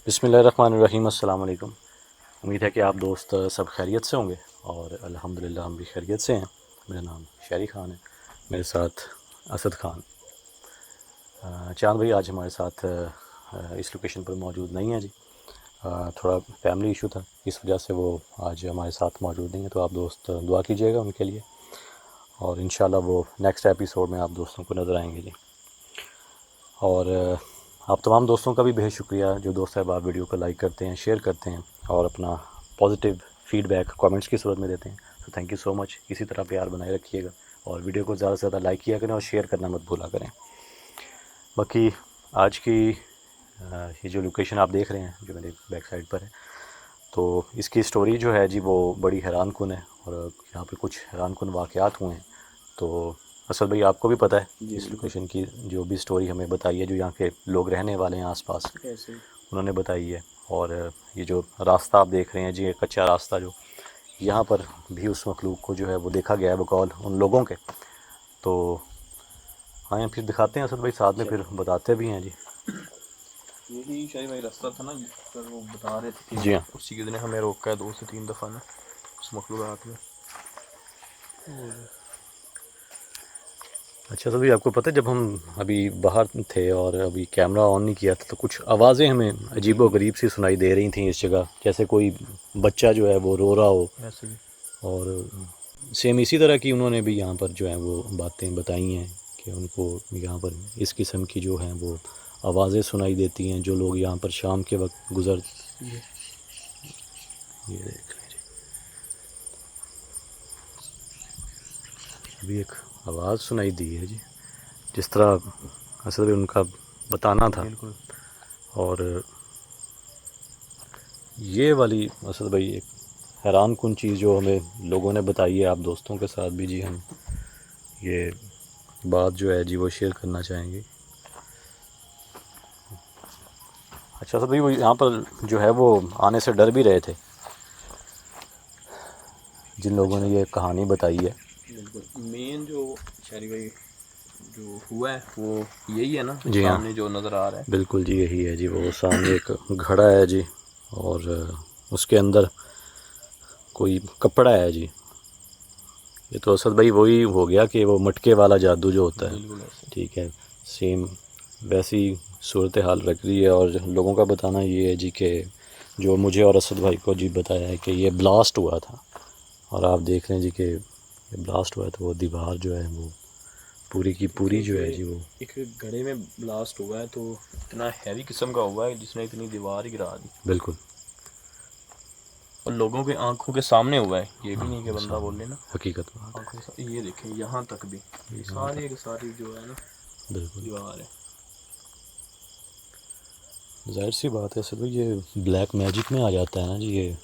बिस्मिल्लाहिर्रहमानिर्रहीम। अस्सलाम वालेकुम। उम्मीद है कि आप दोस्त सब खैरियत से होंगे और अल्हम्दुलिल्लाह हम भी खैरियत से हैं। मेरा नाम शहरी ख़ान है, मेरे साथ असद ख़ान। चांद भाई आज हमारे साथ इस लोकेशन पर मौजूद नहीं है जी। थोड़ा फैमिली इशू था, इस वजह से वो आज हमारे साथ मौजूद नहीं है। तो आप दोस्त दुआ कीजिएगा उनके लिए और इंशाल्लाह वो नेक्स्ट एपिसोड में आप दोस्तों को नज़र आएंगे जी। और आप तमाम दोस्तों का भी बेहद शुक्रिया जो दोस्त साहब आप वीडियो को लाइक करते हैं, शेयर करते हैं और अपना पॉजिटिव फीडबैक कमेंट्स की सूरत में देते हैं। तो थैंक यू सो मच। इसी तरह प्यार बनाए रखिएगा और वीडियो को ज़्यादा से ज़्यादा लाइक किया करें और शेयर करना मत भूला करें। बाकी आज की ये जो लोकेशन आप देख रहे हैं जो मेरे बैक साइड पर है, तो इसकी स्टोरी जो है जी वो बड़ी हैरानकुन है और यहाँ पे कुछ हैरानकुन वाक़यात हुए हैं। तो असद भाई आपको भी पता है इस लोकेशन की जो भी स्टोरी हमें बताई है, जो यहाँ के लोग रहने वाले हैं आसपास उन्होंने बताई है। और ये जो रास्ता आप देख रहे हैं जी, एक कच्चा रास्ता जो यहाँ पर भी उस मखलूक को जो है वो देखा गया है बकौल उन लोगों के। तो हाँ फिर दिखाते हैं असद भाई, साथ में फिर बताते भी हैं जी। यही शायद वही रास्ता था ना जिस पर वो बता रहे थे कि जी हाँ, उसी के दिन हमें रोका है 2 से 3 दफ़ा ना उस मखलूक़ात में। अच्छा तो भाई आपको पता है जब हम अभी बाहर थे और अभी कैमरा ऑन नहीं किया था तो कुछ आवाज़ें हमें अजीबो गरीब सी सुनाई दे रही थी इस जगह, जैसे कोई बच्चा जो है वो रो रहा हो। ऐसे भी और सेम इसी तरह की उन्होंने भी यहाँ पर जो है वो बातें बताई हैं कि उनको यहाँ पर इस किस्म की जो हैं वो आवाज़ें सुनाई देती हैं जो लोग यहाँ पर शाम के वक्त गुजर। ये देख लें जी, अभी एक आवाज़ सुनाई दी है जी, जिस तरह असल में उनका बताना था। बिल्कुल। और ये वाली असद भाई एक हैरान कुन चीज़ जो हमें लोगों ने बताई है, आप दोस्तों के साथ भी जी हम ये बात जो है जी वो शेयर करना चाहेंगे। अच्छा असद भाई वो यहाँ पर जो है वो आने से डर भी रहे थे जिन लोगों ने ये कहानी बताई है। बिल्कुल मेन जो शहरी भाई जो हुआ है वो यही है ना, जी हाँ, सामने जो नज़र आ रहा है। बिल्कुल जी यही है जी। वो सामने एक घड़ा है जी और उसके अंदर कोई कपड़ा है जी। ये तो असद भाई वही हो गया कि वो मटके वाला जादू जो होता है, बिल्कुल ऐसे। ठीक है, सेम वैसी सूरत हाल रख रही है। और लोगों का बताना ये है जी कि जो मुझे और असद भाई को जी बताया है कि ये ब्लास्ट हुआ था। और आप देख रहे हैं जी कि ये ब्लास्ट हुआ तो वो दीवार जो है वो पूरी की पूरी जो है जी वो एक घड़े में ब्लास्ट हुआ है तो इतना हैवी किस्म का हुआ है जिसने इतनी दीवार ही गिरा दी बिल्कुल और लोगों के आंखों के सामने हुआ है। ये भी नहीं कि आंखों के बंदा सामने बोले ना, हकीकत बात आंखों के सामने। ये देखें यहाँ तक भी है ये यहाँ सारी तक की सारी जो है ना बिल्कुल दीवार है। जाहिर सी बात है सर, ये ब्लैक मैजिक में आ जाता है ना जी। ये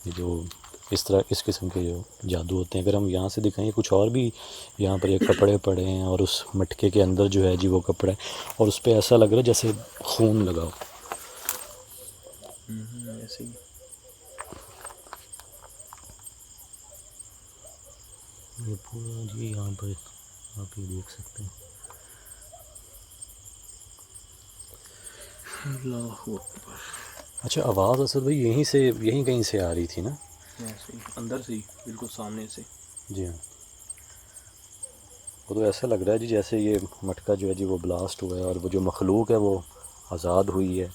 जो इस तरह इस किस्म के जो जादू होते हैं, अगर हम यहाँ से दिखाएंगे कुछ और भी यहाँ पर ये कपड़े पड़े हैं और उस मटके के अंदर जो है जी वो कपड़ा है और उस पर ऐसा लग रहा है जैसे खून लगा हो। ऐसे ही। ये पूरा जी यहाँ पर आप ये देख सकते हैं। अल्लाहू अकबर। अच्छा आवाज़ असल भाई यहीं कहीं से आ रही थी ना? ऐसे ही अंदर से ही बिल्कुल सामने से। जी हाँ, वो तो ऐसा लग रहा है जी जैसे ये मटका जो है जी वो ब्लास्ट हुआ है और वो जो मखलूक है वो आज़ाद हुई है।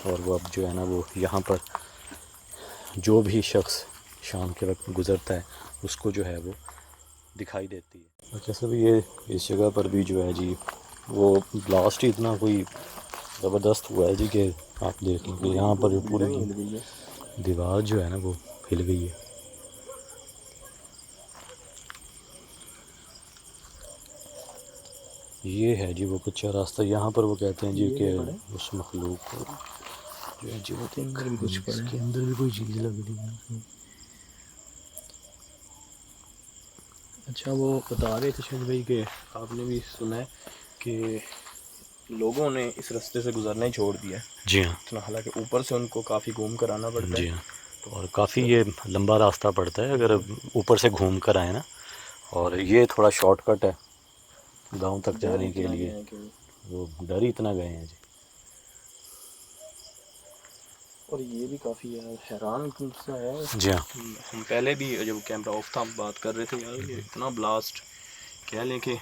और वो अब जो है ना वो यहाँ पर जो भी शख्स शाम के वक्त गुज़रता है उसको जो है वो दिखाई देती है। और जैसे भी ये इस जगह पर भी जो है जी वो ब्लास्ट ही इतना कोई ज़बरदस्त हुआ है जी कि आप देख लें कि यहाँ पर जो पूरी हिल गई है। दीवार जो है ना वो हिल गई है। ये है जी वो कच्चा रास्ता, यहाँ पर वो कहते हैं जी ये कि क्या पड़ा है? उस मखलूक को जो है जी वो इसके देख, अंदर भी कुछ पड़ा इसके है। अंदर भी कोई चीज़ लग रही है। अच्छा वो बता रहे थे शायद भाई कि आपने भी सुना है कि लोगों ने इस रास्ते से गुजरना ही छोड़ दिया है। जी हाँ, इतना हालांकि ऊपर से उनको काफ़ी घूम कर आना पड़ता जी है। हाँ। तो और काफ़ी ये लंबा रास्ता पड़ता है अगर ऊपर से घूम कर आए ना। और ये थोड़ा शॉर्टकट है गांव तक डर जाने के इतना लिए। गए हैं कि वो डर ही इतना गए हैं जी। और ये भी काफ़ी यार हैरान कुन सा है। जी हाँ। हम पहले भी जब कैमरा ऑफ था हम बात कर रहे थे यार, ये इतना ब्लास्ट कह लें कि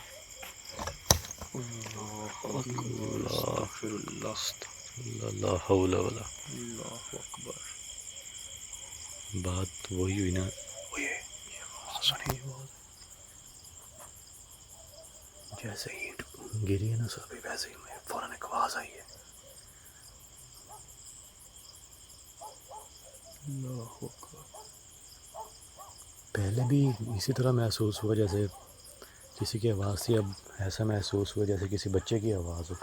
अस्तगफिरुल्लाह, ला हौला वला। अल्लाहु अकबर। बात वही हुई ना, ये आवाज़ सुनी, जैसे ही ईंट गिरी है ना सर भी वैसे ही मुझे फ़ौरन एक आवाज़ आई है। अल्लाहु अकबर। पहले भी इसी तरह महसूस हुआ जैसे किसी की आवाज़ थी, अब ऐसा महसूस हुआ जैसे किसी बच्चे की आवाज़ हो।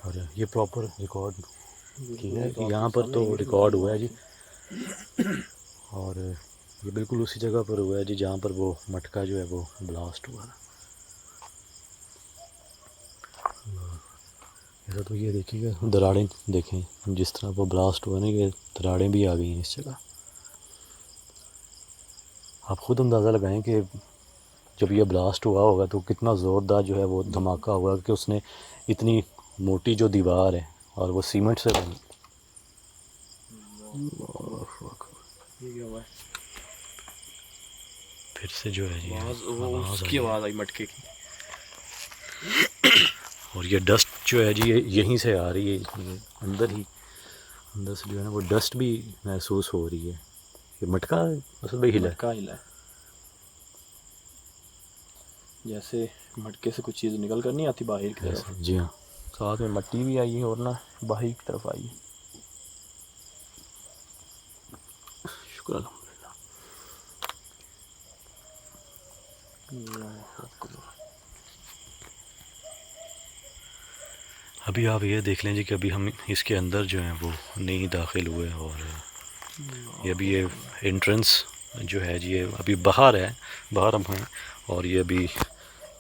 और ये प्रॉपर रिकॉर्ड किया है कि यहाँ पर तो रिकॉर्ड हुआ है जी। और ये बिल्कुल उसी जगह पर हुआ है जी जहाँ पर वो मटका जो है वो ब्लास्ट हुआ था। ऐसा तो ये देखिएगा, दरारें देखें जिस तरह वो ब्लास्ट हुआ ना, ये दरारें भी आ गई हैं इस जगह। आप ख़ुद अंदाज़ा लगाएं कि जब ये ब्लास्ट हुआ होगा तो कितना ज़ोरदार जो है वो धमाका हुआ कि उसने इतनी मोटी जो दीवार है और वो सीमेंट से बनी। ये क्या हुआ है? फिर से जो है जी आवाज़ उसकी आवाज़ आई मटके की। और ये डस्ट जो है जी ये यहीं से आ रही है, ये अंदर से जो है ना वो डस्ट भी महसूस हो रही है। ये मटका असल में हिला है। मटका हिला है, जैसे मटके से कुछ चीज़ निकल कर नहीं आती बाहर की तरफ। जी हाँ। साथ में मट्टी भी आई है और ना बाहर की तरफ आई है। शुक्र अल्हम्दुलिल्लाह। अभी आप ये देख लें जी कि अभी हम इसके अंदर जो है वो नहीं दाखिल हुए, और ये अभी ये एंट्रेंस जो है जी ये अभी बाहर है, बाहर हम हैं। और ये अभी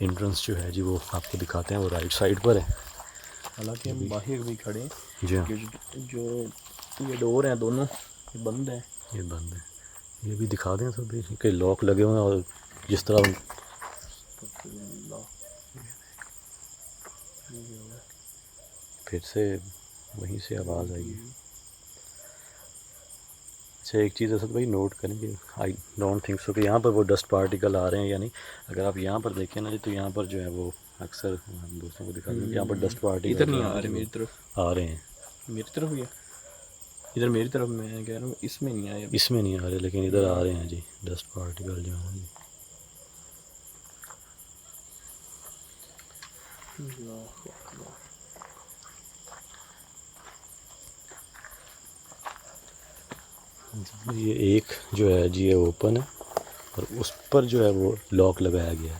एंट्रेंस जो है जी वो आपको दिखाते हैं, वो राइट साइड पर है। हालांकि हम बाहर भी खड़े हैं, जी हाँ। जो ये डोर हैं दोनों ये बंद है। ये बंद है, ये भी दिखा दें सब भी कि लॉक लगे हुए हैं। और जिस तरह फिर से वहीं से आवाज़ आई है। अच्छा एक चीज़ असद भाई नोट करें कि आई डोंट थिंक सो कि यहाँ पर वो डस्ट पार्टिकल आ रहे हैं या नहीं। अगर आप यहाँ पर देखें ना जी तो यहाँ पर जो है वो अक्सर हम दोस्तों को दिखा दें यहाँ पर डस्ट पार्टिकल इधर नहीं आ रहे मेरी तरफ, आ रहे हैं। मेरी तरफ ही है, इधर मेरी तरफ मैं कह रहा हूँ, इसमें नहीं आया। इसमें नहीं आ रहे लेकिन इधर आ रहे हैं जी डस्ट पार्टिकल जो है जी। ये एक जो है जी ये ओपन है और उस पर जो है वो लॉक लगाया गया है।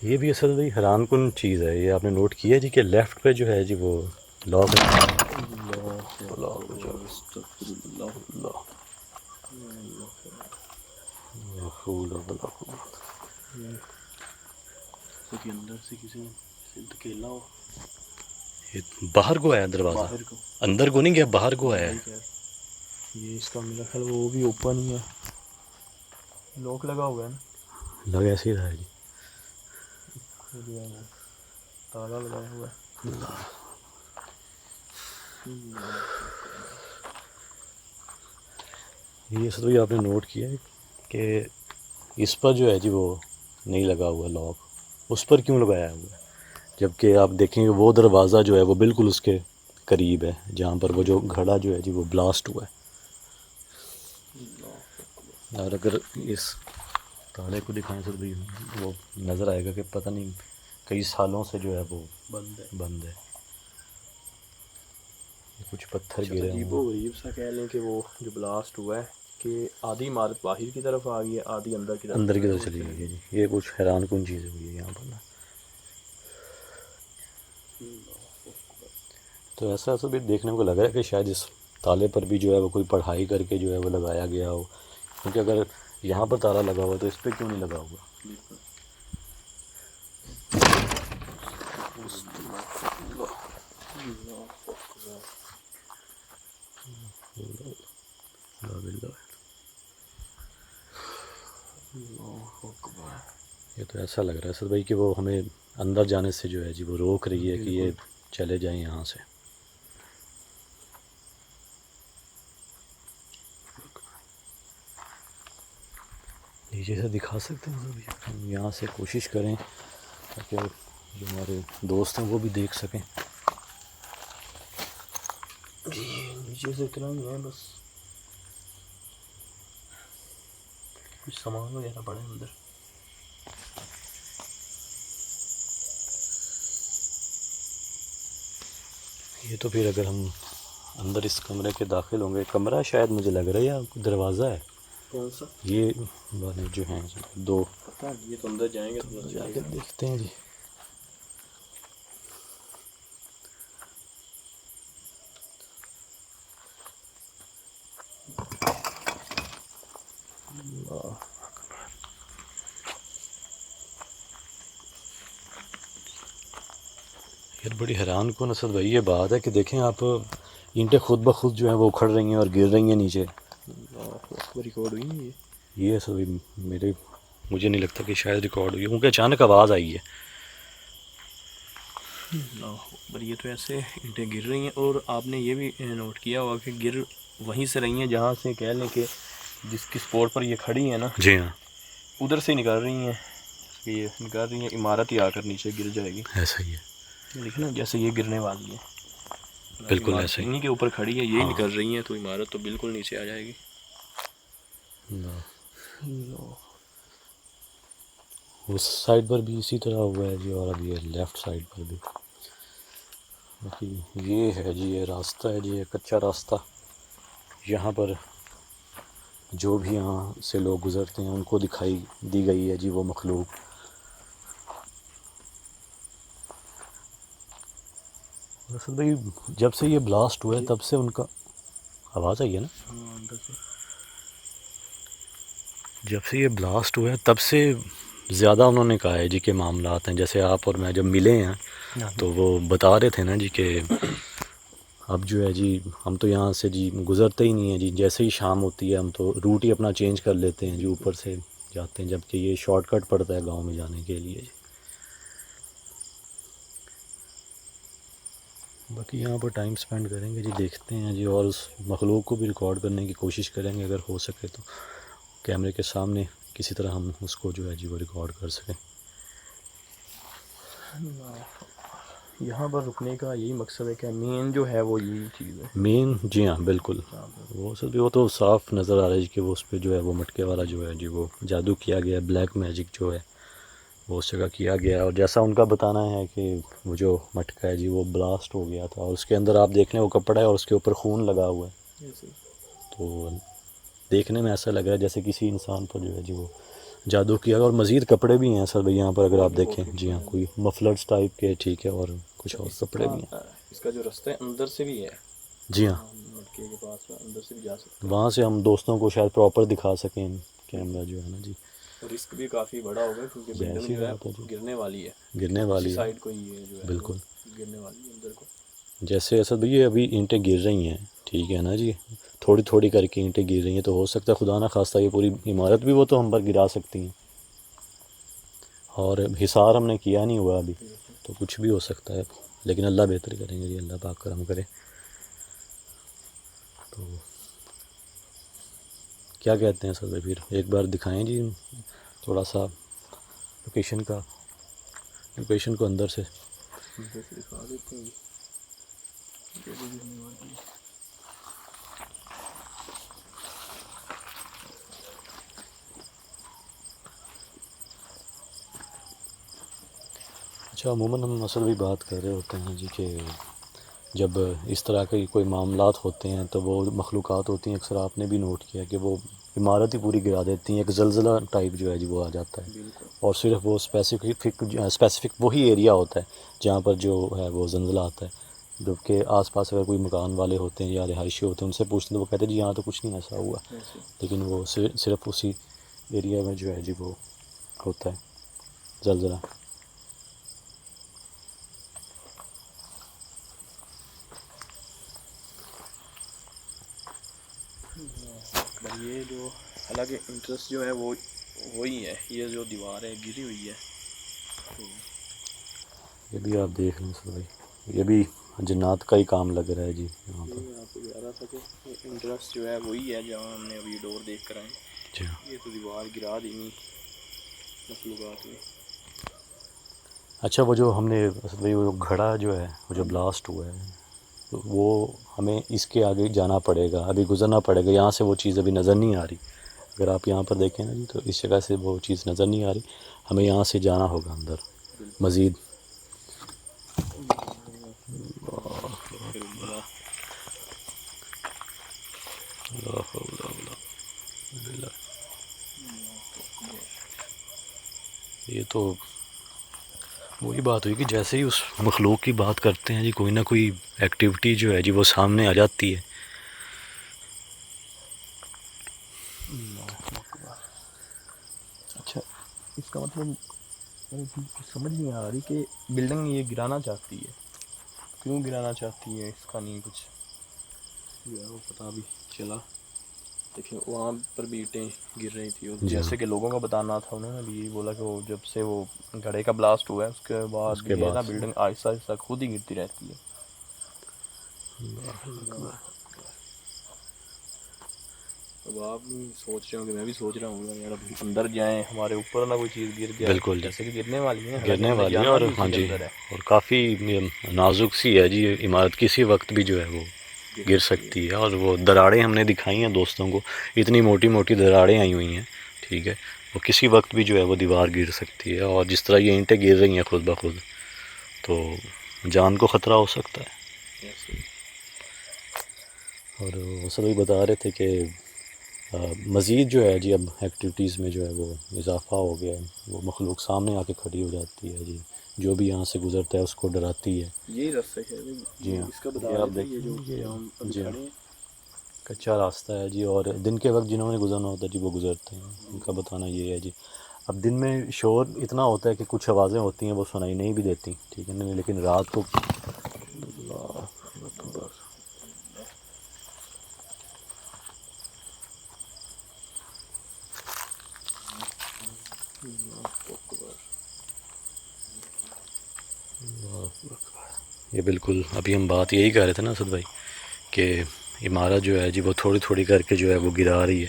ये भी असल में हैरान कुन चीज़ है, ये आपने नोट किया जी कि लेफ़्ट पे जो है जी वो लॉक है। अंदर से किसी ने धकेला हो, ये बाहर को आया दरवाज़ा, बाहर को, अंदर को नहीं गया, बाहर को आया है। ये इसका मेरा ख्याल वो भी ओपन ही है, लॉक लगा हुआ है ना, लग ऐसे ही रहा है जी। ताला लगाया हुआ है। ये सब भी आपने नोट किया है कि इस पर जो है जी वो नहीं लगा हुआ लॉक, उस पर क्यों लगाया हुआ है, जबकि आप देखेंगे वो दरवाज़ा जो है वो बिल्कुल उसके करीब है जहाँ पर वो जो घड़ा जो है जी वो ब्लास्ट हुआ है। और अगर इस ताले को दिखाएं तो भी वो नज़र आएगा कि पता नहीं कई सालों से जो है वो बंद है। कुछ पत्थर गिरे हैं। अजीब सा कह लें कि वो जो ब्लास्ट हुआ है कि आधी इमारत बाहर की तरफ आ गई है, आधी अंदर की तरफ चली गई है जी। ये कुछ हैरान कुन चीज़ हुई है यहाँ पर ना। तो ऐसा भी देखने को लग रहा है कि शायद इस ताले पर भी जो है वो कोई पढ़ाई करके जो है वो लगाया गया हो, क्योंकि अगर यहाँ पर ताला लगा हुआ तो इस पर क्यों नहीं लगा हुआ। ये तो ऐसा लग रहा है सर भाई कि वो हमें अंदर जाने से जो है जी वो रोक रही है कि ये चले जाएं यहाँ से। नीचे से दिखा सकते हैं सर भैया, हम यहाँ से कोशिश करें ताकि जो हमारे दोस्त हैं वो भी देख सकें। जी नीचे से इतना ही है बस, कुछ सामान वगैरह पड़े अंदर। ये तो फिर अगर हम अंदर इस कमरे के दाखिल होंगे, कमरा शायद मुझे लग रहा है या दरवाज़ा है, कौन सा? ये वाले जो हैं दो, पता नहीं, ये तो अंदर जाएंगे तो पता जाके चलेगा। देखते हैं जी। यार बड़ी हैरान कौन असद भाई ये बात है कि देखें आप, ईंटें खुद ब खुद जो है वो उखड़ रही हैं और गिर रही हैं नीचे। रिकॉर्ड हुई है ये असद भाई मुझे नहीं लगता कि शायद रिकॉर्ड हुई है, क्योंकि अचानक आवाज़ आई है। पर ये तो ऐसे ईंटें गिर रही हैं, और आपने ये भी नोट किया होगा कि गिर वहीं से रही हैं जहाँ से कह लें कि जिसकी स्पॉट पर ये खड़ी हैं ना, जी हाँ, उधर से निकल रही हैं। ये निकल रही हैं, इमारत ही आकर नीचे गिर जाएगी। ऐसा ही है, देखना जैसे ये गिरने वाली है, बिल्कुल इमारत ऐसा ही। इन्हीं के ऊपर खड़ी है, यही हाँ। निकल रही हैं, तो इमारत तो बिल्कुल नीचे आ जाएगी। उस साइड पर भी इसी तरह हुआ है जी, और अभी ये लेफ़्ट साइड पर भी। बाकी ये है जी, ये रास्ता है जी, ये कच्चा रास्ता। यहाँ पर जो भी यहाँ से लोग गुज़रते हैं उनको दिखाई दी गई है जी वो मखलूक। असद भाई जब से ये ब्लास्ट हुआ है तब से उनका, आवाज़ आई है ना, जब से ये ब्लास्ट हुआ है तब से ज़्यादा उन्होंने कहा है जी के मामलात हैं। जैसे आप और मैं जब मिले हैं तो वो बता रहे थे ना जी कि अब जो है जी हम तो यहाँ से जी गुज़रते ही नहीं हैं जी, जैसे ही शाम होती है हम तो रूट ही अपना चेंज कर लेते हैं जी, ऊपर से जाते हैं, जबकि ये शॉर्टकट पड़ता है गांव में जाने के लिए जी। बाकी यहाँ पर टाइम स्पेंड करेंगे जी, देखते हैं जी, और उस मखलूक को भी रिकॉर्ड करने की कोशिश करेंगे अगर हो सके तो, कैमरे के सामने किसी तरह हम उसको जो है जी वो रिकॉर्ड कर सकें। यहाँ पर रुकने का यही मकसद है कि मेन जो है वो यही चीज़ है मेन, जी हाँ बिल्कुल, वो सर वो तो साफ़ नज़र आ रहा है जी कि वो उस पर जो है वो मटके वाला जो है जी वो जादू किया गया है, ब्लैक मैजिक जो है वो उस जगह किया गया है। और जैसा उनका बताना है कि वो जो मटका है जी वो ब्लास्ट हो गया था और उसके अंदर आप देख लें वो कपड़ा है और उसके ऊपर खून लगा हुआ है। तो देखने में ऐसा लग रहा है जैसे किसी इंसान पर जो है जी वो जादू किया गया। और मज़ीद कपड़े भी हैं सर भाई यहाँ पर अगर आप देखें, जी हाँ, कोई मफलर्स टाइप के, ठीक है, और कुछ और कपड़े भी हैं। इसका जो रास्ता है अंदर से भी है, जी हाँ, मटके के पास अंदर से भी जा सकते हैं। वहाँ से हम दोस्तों को शायद प्रॉपर दिखा सकें कैमरा जो है ना जी। रिस्क भी काफ़ी बड़ा होगा क्योंकि बिल्डिंग जो है गिरने वाली है, गिरने वाली है, साइड को ये जो है बिल्कुल गिरने वाली है अंदर को। जैसे असद भैया अभी ईंटें गिर रही हैं, ठीक है ना जी, थोड़ी थोड़ी करके ईंटें गिर रही हैं, तो हो सकता है खुदा ना खास्ता ये पूरी इमारत भी वो तो हम पर गिरा सकती हैं। और हिसार हमने किया नहीं हुआ अभी, तो कुछ भी हो सकता है, लेकिन अल्लाह बेहतर करेंगे जी, अल्लाह पाक करम करे। तो क्या कहते हैं सर, फिर एक बार दिखाएं जी थोड़ा सा लोकेशन को अंदर से। दिखा देते हैं। अच्छा, अमूमन हम असल भी बात कर रहे होते हैं जी कि जब इस तरह के कोई मामलात होते हैं तो वो मखलूक़ात होती हैं, अक्सर आपने भी नोट किया कि वो इमारत ही पूरी गिरा देती हैं, एक ज़लज़ला टाइप जो है जी वो आ जाता है। और सिर्फ वो स्पेसिफ़िक वही एरिया होता है जहाँ पर जो है वो ज़लज़ला आता है, जबकि आसपास अगर कोई मकान वाले होते हैं या रिहायशी होते हैं उनसे पूछते हैं तो वो कहते हैं जी यहाँ तो कुछ नहीं ऐसा हुआ, लेकिन वो सिर्फ उसी एरिया में जो है जी वो होता है ज़लज़ला। ये जो हालांकि इंटरेस्ट जो है वो वही है, ये जो दीवार है गिरी हुई है। ये भी आप देख लें सर भाई, ये भी जन्नत का ही काम लग रहा है जी यहाँ पर। ये आपको बता रहा था कि इंटरेस्ट जो है वही है जहाँ हमने अभी डोर देख कर आए। जी हाँ। ये तो दीवार गिरा दी नहीं मखलूक़ात में। अच्छा, वो जो हमने असद भाई वो घड़ा जो है वो जो ब्लास्ट हुआ है, तो वो हमें इसके आगे जाना पड़ेगा, अभी गुजरना पड़ेगा। यहाँ से वो चीज़ अभी नज़र नहीं आ रही। अगर आप यहाँ पर देखें ना जी, तो इस जगह से वो चीज़ नज़र नहीं आ रही। हमें यहाँ से जाना होगा अंदर मज़ीद। ये तो वही बात हुई कि जैसे ही उस मखलूक की बात करते हैं जी, कोई ना कोई एक्टिविटी जो है जी वो सामने आ जाती है। अच्छा, इसका मतलब समझ नहीं आ रही कि बिल्डिंग ये गिराना चाहती है, क्यों गिराना चाहती है इसका नहीं कुछ यार वो पता भी चला। देखिए वहाँ पर भी ईंटें गिर रही थी, और जी हाँ। जैसे कि लोगों का बताना था, उन्होंने भी यही बोला कि वो जब से वो घड़े का ब्लास्ट हुआ है उसके बाद उसके ये बाद ना से बिल्डिंग आहिस्ता आहिस्ता खुद ही गिरती रहती है। अब आप भी सोच रहे हो कि मैं भी सोच रहा हूँ यार अब अंदर जाएं, हमारे ऊपर ना कोई चीज़ गिर जाए, बिल्कुल जी, जैसे कि गिरने वाली है, हालांकि गिरने हमने वाली है। जाना और भी हाँ उसी के जी, अंदर है। और काफ़ी नाजुक सी है जी ये इमारत, किसी वक्त भी जो है वो गिर सकती है। सकती है। और वो दरारें हमने दिखाई हैं दोस्तों को, इतनी मोटी मोटी दरारें आई हुई हैं, ठीक है। वो किसी वक्त भी जो है वो दीवार गिर सकती है। और जिस तरह ये ईंटें गिर रही हैं खुद ब खुद, तो जान को ख़तरा हो सकता है। और वो सर भी बता रहे थे कि मज़ीद जो है जी अब एक्टिविटीज़ में जो है वो इजाफ़ा हो गया है। वो मखलूक सामने आके खड़ी हो जाती है जी, जो भी यहाँ से गुज़रता है उसको डराती है। यही रास्ता है जी हाँ, इसका ये आप ये जो देखें, हम अभी जी हाँ, खड़े हैं। कच्चा रास्ता है जी। और दिन के वक्त जिन्होंने गुजरना होता है जी वो गुज़रते हैं, उनका बताना ये है जी। अब दिन में शोर इतना होता है कि कुछ आवाज़ें होती हैं वो सुनाई नहीं भी देती, ठीक है ना, लेकिन रात को ये बिल्कुल अभी हम बात यही कर रहे थे ना असद भाई कि इमारत जो है जी वो थोड़ी थोड़ी करके जो है वो गिरा रही है।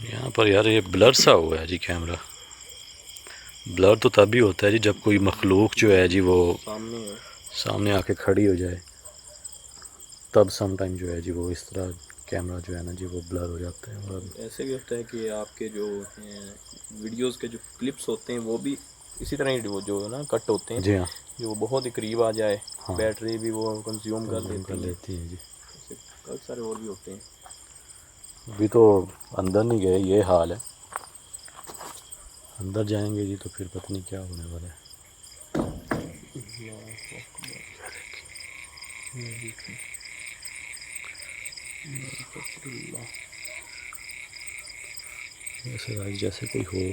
यहाँ पर यार ये ब्लर सा हुआ है जी कैमरा। ब्लर तो तभी होता है जी जब कोई मखलूक जो है जी वो सामने आके खड़ी हो जाए, तब समटाइम जो है जी वो इस तरह कैमरा जो है ना जी वो ब्लर हो जाता है। और ऐसे भी होता है कि आपके जो वीडियोस के जो क्लिप्स होते हैं वो भी इसी तरह ही वो जो है ना कट होते हैं, जी हाँ, जो बहुत ही करीब आ जाए, हाँ, बैटरी भी वो कंज्यूम कर कंज्यूम कर लेती हैं। लेती है जी। ऐसे काफ़ी सारे और भी होते हैं। अभी तो अंदर नहीं गए, ये हाल है। अंदर जाएंगे जी तो फिर पता नहीं क्या होने वाला है। ऐसे आज जैसे कोई हो।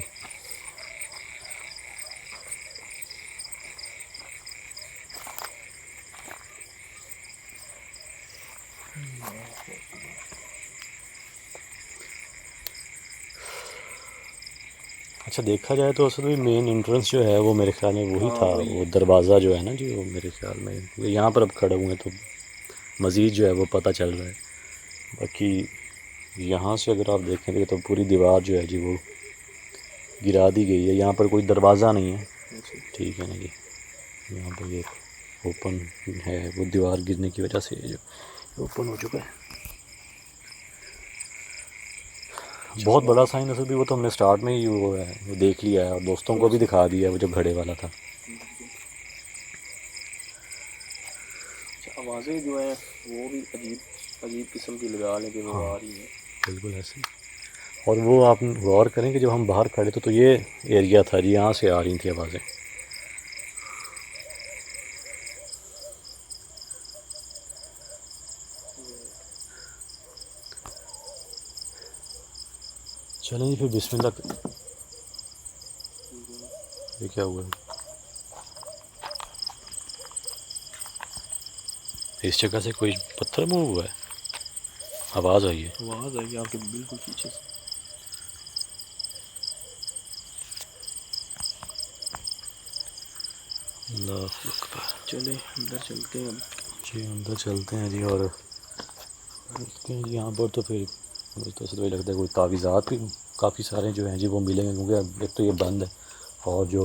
अच्छा, देखा जाए तो असल में मेन एंट्रेंस जो है वो मेरे ख्याल में वही था, वो दरवाज़ा जो है ना जी वो मेरे ख्याल में, क्योंकि यहाँ पर अब खड़े हुए हैं तो मज़ीद जो है वो पता चल रहा है। बाकी यहाँ से अगर आप देखेंगे तो पूरी दीवार जो है जी वो गिरा दी गई है। यहाँ पर कोई दरवाज़ा नहीं है, ठीक है ना जी। यहाँ पर ये ओपन है, वो दीवार गिरने की वजह से ये जो ओपन हो चुका है। बहुत बड़ा साइन असल भी वो तो हमने स्टार्ट में ही वो है वो देख लिया है, और दोस्तों को भी दिखा दिया है वो जो घड़े वाला था। आवाज़ें जो हैं वो भी अजीब अजीब किस्म की लगा लें कि वो हाँ, आ रही हैं। बिल्कुल ऐसे। और वो आप गौर करें कि जब हम बाहर खड़े थे तो ये एरिया था जी, यहाँ से आ रही थी आवाज़ें। चलें जी फिर बिस्मिल्लाह। ये क्या हुआ है? इस जगह से कोई पत्थर मूव हुआ है, आवाज़ आई है। आवाज़ आई आपके बिल्कुल पीछे से। अल्लाह अकबर। चले अंदर चलते हैं अब। जी अंदर चलते हैं जी, और देखते हैं जी यहाँ पर। तो फिर मुझे तो ऐसा लगता है कोई तावीज़ात भी काफ़ी सारे जो हैं जी वो मिलेंगे, क्योंकि अब एक तो ये बंद है, और जो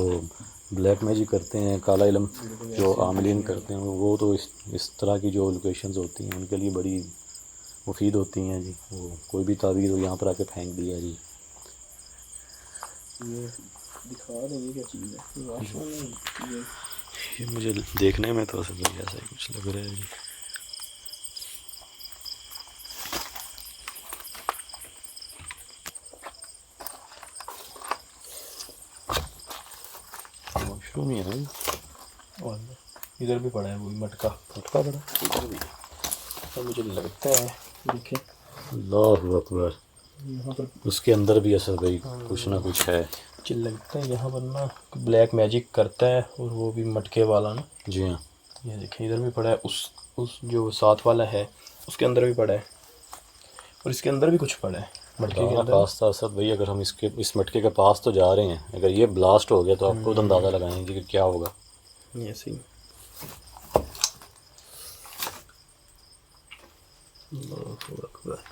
ब्लैक मैजिक करते हैं, काला इलम जो आमलीन करते हैं, वो तो इस तरह की जो लोकेशंस होती हैं उनके लिए बड़ी मुफीद होती हैं जी। वो कोई भी तावीज़ हो यहाँ पर आके फेंक दिया जी। ये दिखा दें ये क्या चीज़ है, ये वाशरूम है ये। ये मुझे देखने में तो ऐसा ही कुछ लग रहा है जी। वॉशरूम ही है ना जी। और इधर भी पड़ा है वही मटका पटका बड़ा। इधर भी। तो मुझे लगता है देखें अल्लाह अकबर, यहाँ पर उसके अंदर भी असर भाई कुछ ना कुछ है। मुझे लगता है यहाँ पर ना ब्लैक मैजिक करता है, और वो भी मटके वाला ना। जी हाँ। ये देखें इधर भी पड़ा है, उस जो साथ वाला है उसके अंदर भी पड़ा है, और इसके अंदर भी कुछ पड़ा है मटके के अंदर। खास्ता असद भाई, अगर हम इस मटके के पास तो जा रहे हैं, अगर ये ब्लास्ट हो गया तो आप खुद अंदाज़ा लगाएंगे कि क्या होगा। ऐसे ही अल्लाहु अकबर।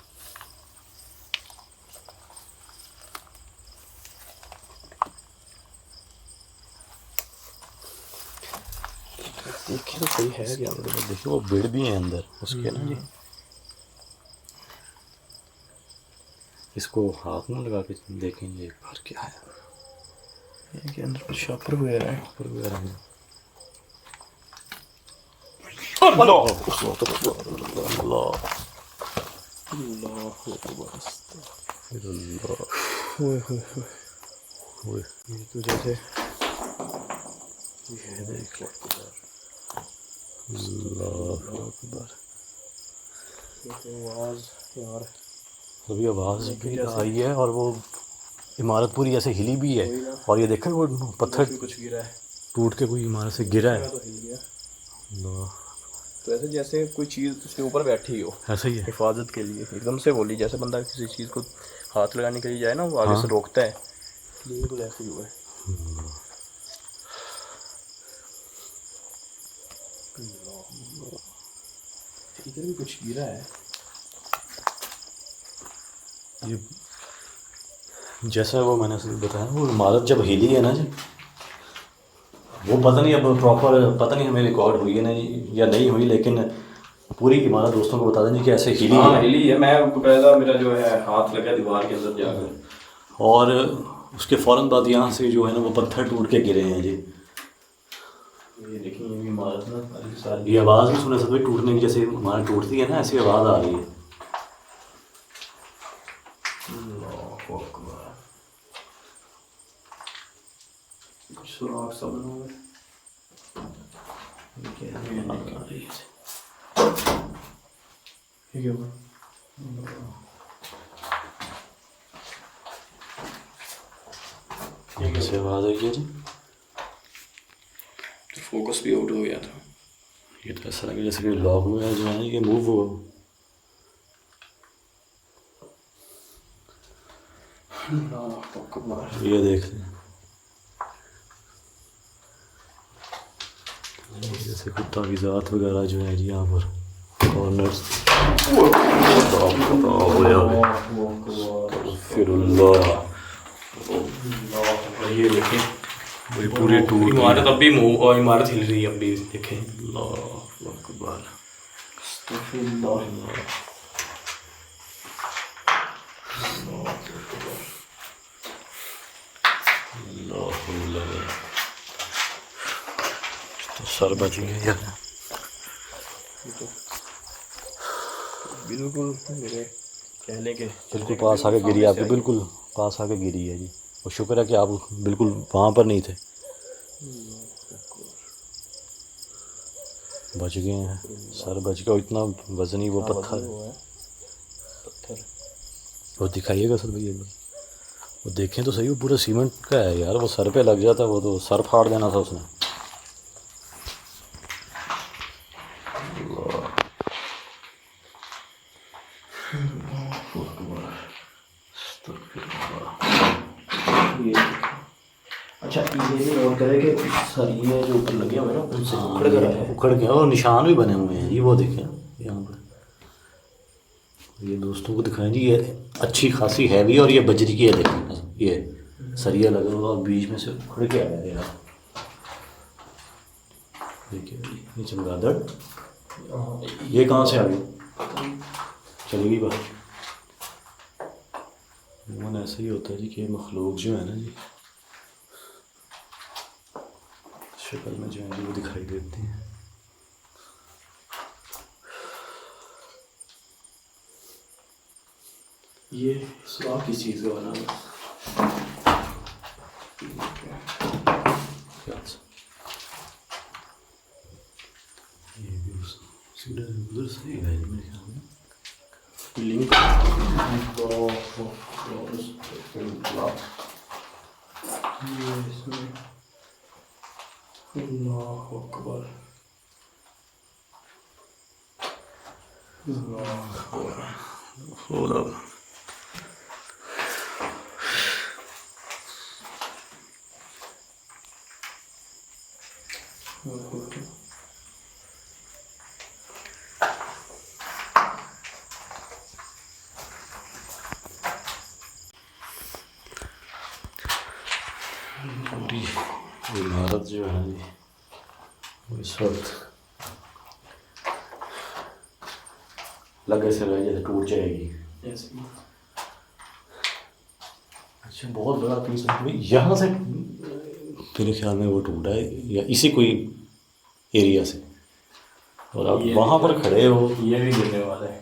देखे तो सही है क्या अंदर। देखिए वो बेड भी हैं अंदर उसके ना जी। इसको हाथ में लगा के देखेंगे एक बार क्या है। ये अंदर कुछ शापर वगैरह है। ऊपर वगैरह है। ये तो जैसे ये देख अल्लाह अकबर। आवाज़ यार, अभी आवाज़ भी आई है, और वो इमारत पूरी ऐसे हिली भी है, और ये देखा वो पत्थर कुछ गिरा है टूट के कोई इमारत से गिरा है। तो हिल गया। अल्लाह, तो ऐसे जैसे कोई चीज़ उसके ऊपर बैठी हो ऐसा ही है। हिफाजत के लिए, एकदम से बोली जैसे बंदा किसी चीज़ को हाथ लगाने के लिए जाए ना, वो आगे हाँ। से रोकता है, बिल्कुल ऐसे ही हुआ है। इधर भी कुछ गिरा है। ये जैसा वो मैंने बताया, वो इमारत जब हिली है ना जी, वो पता नहीं अब प्रॉपर पता नहीं हमें रिकॉर्ड हुई है ना या नहीं हुई, लेकिन पूरी इमारत दोस्तों को बता दें कि ऐसे हिली है। हिली है। मैं पहला मेरा जो है हाथ लगा दीवार के अंदर जाकर, और उसके फ़ौरन बाद यहाँ से जो है ना वो पत्थर टूट के गिरे हैं जी। ये देखिए ये भी इमारत ना सारी ये आवाज़ भी सुने सकते टूटने की, जैसे इमारत टूटती है ना ऐसी आवाज़ आ रही है। कुछ सुराख सा बना हुआ है। ये क्या हुआ? कैसे आवाज़ आई है जी? तो फोकस भी आउट हो गया था। ये तो ऐसा लगे जैसे कि लॉक हुआ है जो है ये मूव हो। ये देख लें जैसे कुछ तावीज़ात वगैरह जो है जी यहाँ पर कॉर्नर्स। ये देखें वही पूरी टूट इमारत अब भी मूव, और इमारत हिल रही है अब भी देखें। अल्लाह अकबर। तो सर बच गया यार। बिल्कुल मेरे कहने के बिल्कुल पास आके गिरी, आपके बिल्कुल पास आके गिरी है जी। और शुक्र है कि आप बिल्कुल वहाँ पर नहीं थे, बच गए हैं। सर बच गया। इतना वजनी वो पत्थर पत्थर वो दिखाइएगा सर भैया, वो देखें तो सही, वो पूरा सीमेंट का है यार। वो सर पे लग जाता, वो तो सर फाड़ देना था उसने। अच्छा ये भी नोट करें कि सरिये जो ऊपर लगे हुए हैं ना उनसे उखड़ ये गया है। उखड़ गया और निशान भी बने हुए हैं जी, वो देखें यहाँ पर। ये दोस्तों को दिखाएं जी, ये अच्छी खासी हैवी और ये बजरी की है, देखें ये सरिया लगा हुआ और बीच में से उखड़ के आया है यार। देखिए ये चमगादड़, ये कहाँ से आ गई, चली गई बात। मन ऐसा ही होता है जी कि मखलूक जो है ना जी, शक्ल में जो है जी वो दिखाई देती हैं। ये सुराख किस चीज़ का बना हुआ क्या ये भी सीधा उधर से ही है मेरे ख्याल में। लिंक ये इसमें अल्लाह अकबर होगा पूरी इमारत जो है जी वो इस वक्त लगे से रह जैसे टूट जाएगी। ऐसे ही। अच्छा बहुत बड़ा पीस है यहाँ से, मेरे ख्याल में वो टूटा है या इसी कोई एरिया से, और आप ये वहाँ पर खड़े हो। ये भी गिरने वाला है,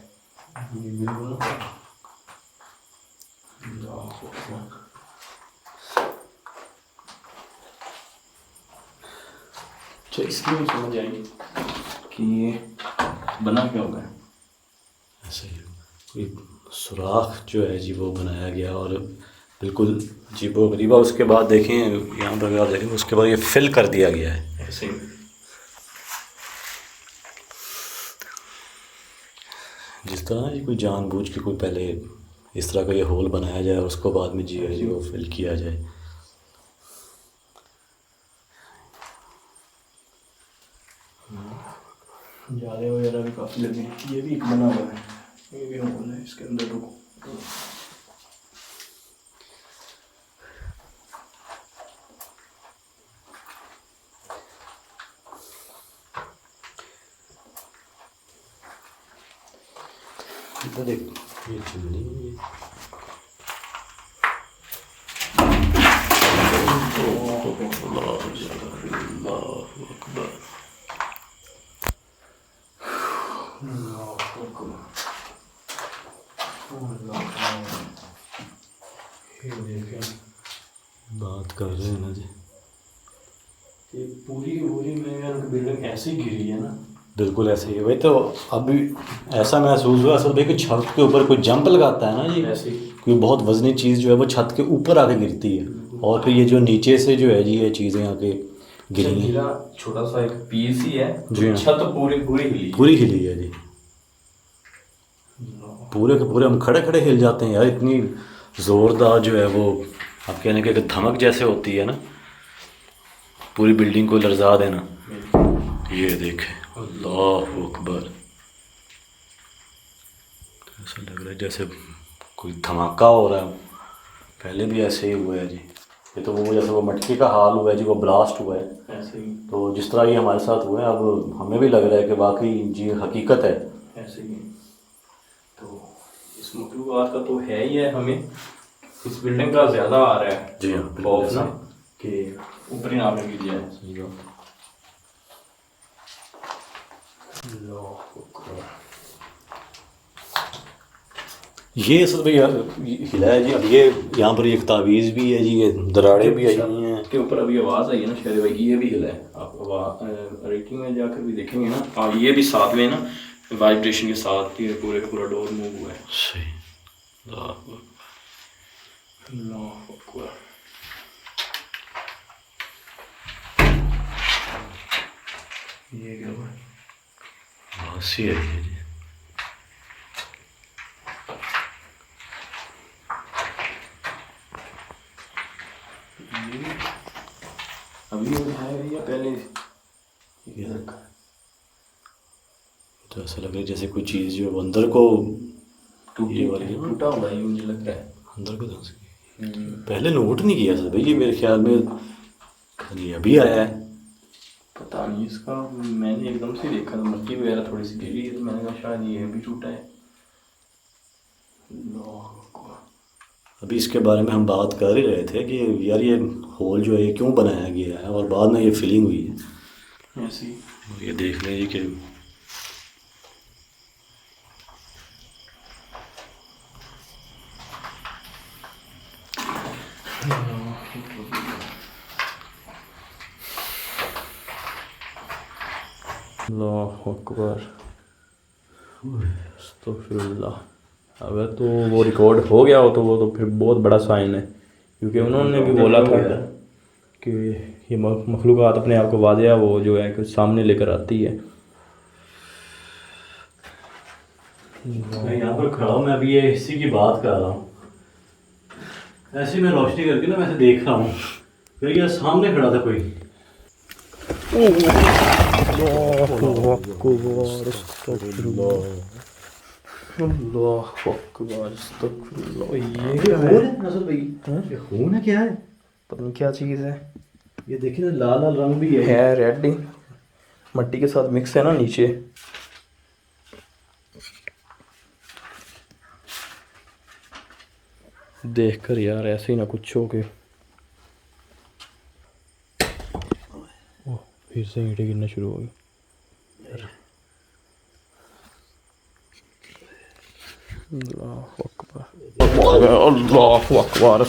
ये बिल्कुल अच्छा। इसकी भी समझ आएगी कि ये बना क्या होगा। ऐसे ही कोई सुराख जो है जी वो बनाया गया और बिल्कुल अजीबो गरीबा। उसके बाद देखें यहाँ पर अगर आप देखें उसके बाद ये फिल कर दिया गया है ऐसे ही। जिस तरह ना जी कोई जानबूझ के कोई पहले इस तरह का ये होल बनाया जाए और उसको बाद में जी जी वो फिल किया जाए। जाले वगैरह भी काफ़ी लगे हैं। ये भी एक बना हुआ है, ये भी होल है इसके अंदर। रुको इधर एक ये चिमनी है ये। बात कर रहे हैं ना जी, ये पूरी की पूरी में बिल्डिंग ऐसे ही गिरी है ना। बिल्कुल ऐसे ही है भाई। तो अभी ऐसा महसूस हुआ असल भाई कि छत के ऊपर कोई जंप लगाता है ना जी, ऐसे ही। कोई बहुत वजनी चीज़ जो है वो छत के ऊपर आके गिरती है और फिर ये जो नीचे से जो है जी ये चीज़ें आके गिरी हैं। गिरा छोटा सा एक पीस ही है जी हाँ। छत पूरी पूरी हिली है। पूरी हिली है जी, पूरे के पूरे हम खड़े खड़े हिल जाते हैं यार। इतनी ज़ोरदार जो है वो आप कहने के धमक जैसे होती है ना, पूरी बिल्डिंग को लर्जा देना। ये देखें अल्लाह अकबर, ऐसा लग रहा है जैसे कोई धमाका हो रहा है। पहले भी ऐसे ही हुआ है जी। ये तो वो जैसे वो मटके का हाल हुआ है जी, वो ब्लास्ट हुआ है ऐसे ही। तो जिस तरह ये हमारे साथ हुआ है अब हमें भी लग रहा है कि वाकई जी हकीकत है। ऐसे ही। तो इस मखलूक़ात का तो है ही है, हमें इस बिल्डिंग का ज़्यादा आ रहा है जी हाँ खौफ ना कि ऊपर ही ना गिर जाए। सही बात। ये असल भाई हिला है जी। अब ये यहाँ पर एक तावीज़ भी है जी, ये दरारें भी आई हुई हैं। के ऊपर अभी आवाज़ आई है ना शेर भाई की, ये भी हिला है। आप रेटिंग में जाकर भी देखेंगे ना। हाँ ये भी साथ में ना वाइब्रेशन के साथ ये पूरे पूरा डोर मूव हुआ है। सही। ये क्या हुआ? सी है ये जी। अभी वो है या पहले ये रखा है। तो ऐसा लग रहा है जैसे कोई चीज़ जो है वो अंदर को ये वाली है ना, टूटा हुआ ये मुझे लग रहा है। अंदर को धंस गई। पहले नोट नहीं किया था भाई, ये मेरे ख्याल में ये अभी आया है। पता नहीं इसका, मैंने एकदम से देखा था मट्टी वगैरह थोड़ी सी गिरी है तो मैंने कहा शायद ये भी टूटा है। अभी इसके बारे में हम बात कर ही रहे थे कि यार ये होल जो है ये क्यों बनाया गया है, और बाद में ये फिलिंग हुई है ऐसे ही। और ये देख लीजिए कि अल्लाहु अकबर, अस्तगफिरुल्लाह। अगर तो वो रिकॉर्ड हो गया हो तो फिर बहुत बड़ा साइन है, क्योंकि उन्होंने भी बोला था कि ये मखलूक़ात अपने आप को वादिया वो जो है कि सामने लेकर आती है। मैं यहाँ पर खड़ा हूँ, मैं अभी ये इसी की बात कर रहा हूँ, ऐसे ही मैं रोशनी करके ना वैसे देख रहा हूँ, फिर ये सामने खड़ा था कोई। ये क्या है? नसर भाई, ये खून है क्या है? पता नहीं क्या चीज़ है। ये देखिए ना, लाल लाल रंग भी है। रेड ही मट्टी के साथ मिक्स है ना नीचे। देख कर यार ऐसे ही ना कुछ हो के। ओह, फिर से ईंटें गिरना शुरू हो गई। अल्लाहु अकबर, अल्लाहु अकबर।